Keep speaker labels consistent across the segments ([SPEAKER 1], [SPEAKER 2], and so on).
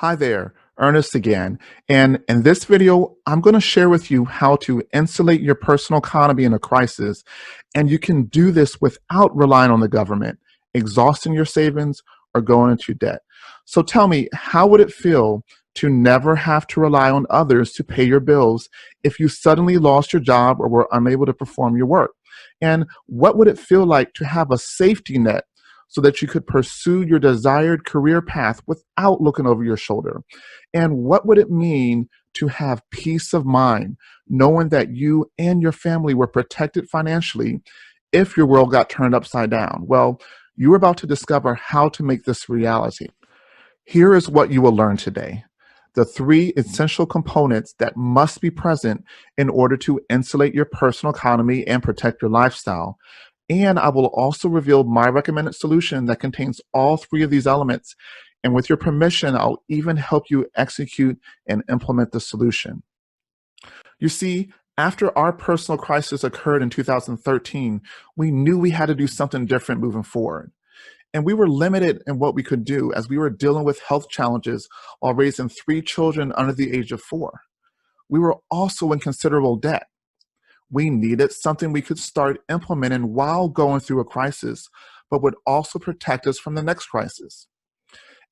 [SPEAKER 1] Hi there, Ernest again. And in this video, I'm going to share with you how to insulate your personal economy in a crisis. And you can do this without relying on the government, exhausting your savings, or going into debt. So tell me, how would it feel to never have to rely on others to pay your bills if you suddenly lost your job or were unable to perform your work? And what would it feel like to have a safety net so that you could pursue your desired career path without looking over your shoulder? And what would it mean to have peace of mind, knowing that you and your family were protected financially if your world got turned upside down? Well, you're about to discover how to make this reality. Here is what you will learn today. The three essential components that must be present in order to insulate your personal economy and protect your lifestyle. And I will also reveal my recommended solution that contains all three of these elements. And with your permission, I'll even help you execute and implement the solution. You see, after our personal crisis occurred in 2013, we knew we had to do something different moving forward. And we were limited in what we could do as we were dealing with health challenges while raising three children under the age of 4. We were also in considerable debt. We needed something we could start implementing while going through a crisis, but would also protect us from the next crisis.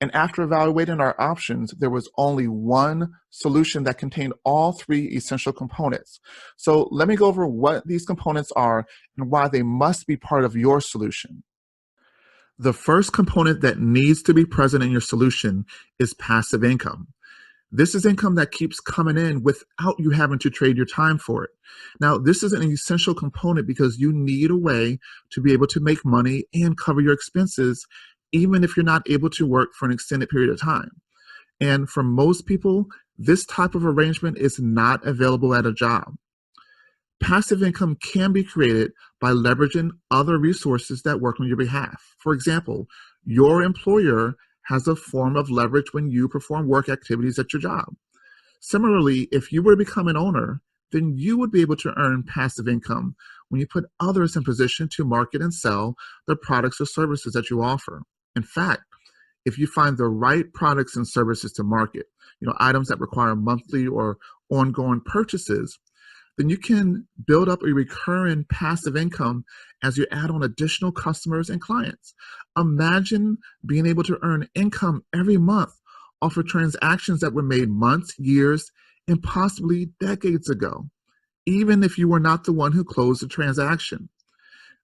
[SPEAKER 1] And after evaluating our options, there was only one solution that contained all three essential components. So let me go over what these components are and why they must be part of your solution. The first component that needs to be present in your solution is passive income. This is income that keeps coming in without you having to trade your time for it. Now, this is an essential component because you need a way to be able to make money and cover your expenses, even if you're not able to work for an extended period of time. And for most people, this type of arrangement is not available at a job. Passive income can be created by leveraging other resources that work on your behalf. For example, your employer has a form of leverage when you perform work activities at your job. Similarly, if you were to become an owner, then you would be able to earn passive income when you put others in position to market and sell the products or services that you offer. In fact, if you find the right products and services to market, items that require monthly or ongoing purchases, then you can build up a recurring passive income as you add on additional customers and clients. Imagine being able to earn income every month off of transactions that were made months, years, and possibly decades ago, even if you were not the one who closed the transaction.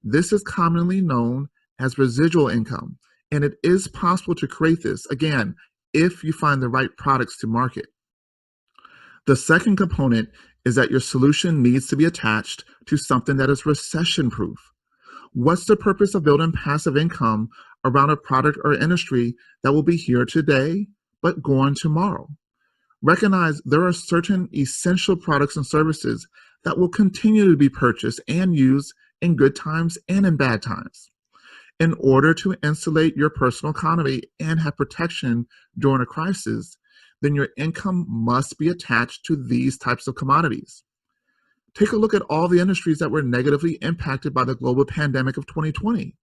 [SPEAKER 1] This is commonly known as residual income, and it is possible to create this, again, if you find the right products to market. The second component is that your solution needs to be attached to something that is recession-proof. What's the purpose of building passive income around a product or industry that will be here today, but gone tomorrow? Recognize there are certain essential products and services that will continue to be purchased and used in good times and in bad times. In order to insulate your personal economy and have protection during a crisis, then your income must be attached to these types of commodities. Take a look at all the industries that were negatively impacted by the global pandemic of 2020.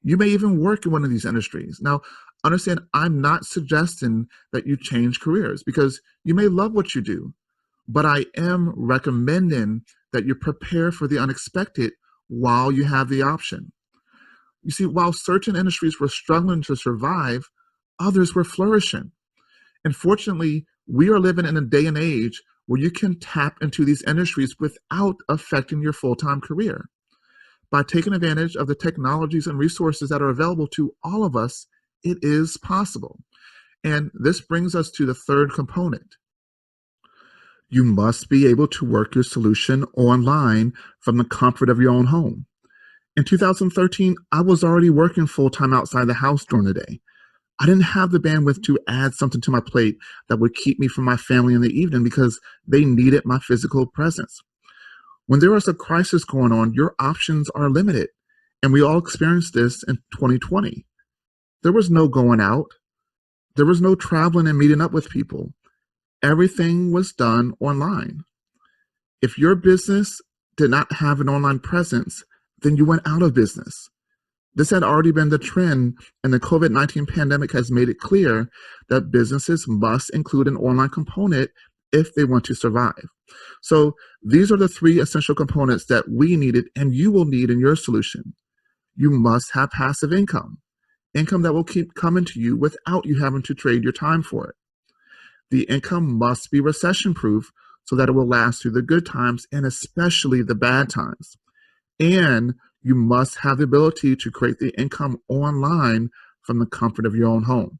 [SPEAKER 1] You may even work in one of these industries. Now, understand, I'm not suggesting that you change careers because you may love what you do, but I am recommending that you prepare for the unexpected while you have the option. You see, while certain industries were struggling to survive, others were flourishing. And fortunately, we are living in a day and age where you can tap into these industries without affecting your full-time career. By taking advantage of the technologies and resources that are available to all of us, it is possible. And this brings us to the third component. You must be able to work your solution online from the comfort of your own home. In 2013, I was already working full-time outside the house during the day. I didn't have the bandwidth to add something to my plate that would keep me from my family in the evening because they needed my physical presence. When there is a crisis going on, your options are limited. And we all experienced this in 2020. There was no going out. There was no traveling and meeting up with people. Everything was done online. If your business did not have an online presence, then you went out of business. This had already been the trend, and the COVID-19 pandemic has made it clear that businesses must include an online component if they want to survive. So these are the three essential components that we needed and you will need in your solution. You must have passive income, income that will keep coming to you without you having to trade your time for it. The income must be recession proof so that it will last through the good times and especially the bad times. And you must have the ability to create the income online from the comfort of your own home.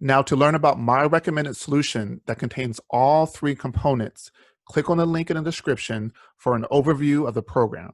[SPEAKER 1] Now, to learn about my recommended solution that contains all three components, click on the link in the description for an overview of the program.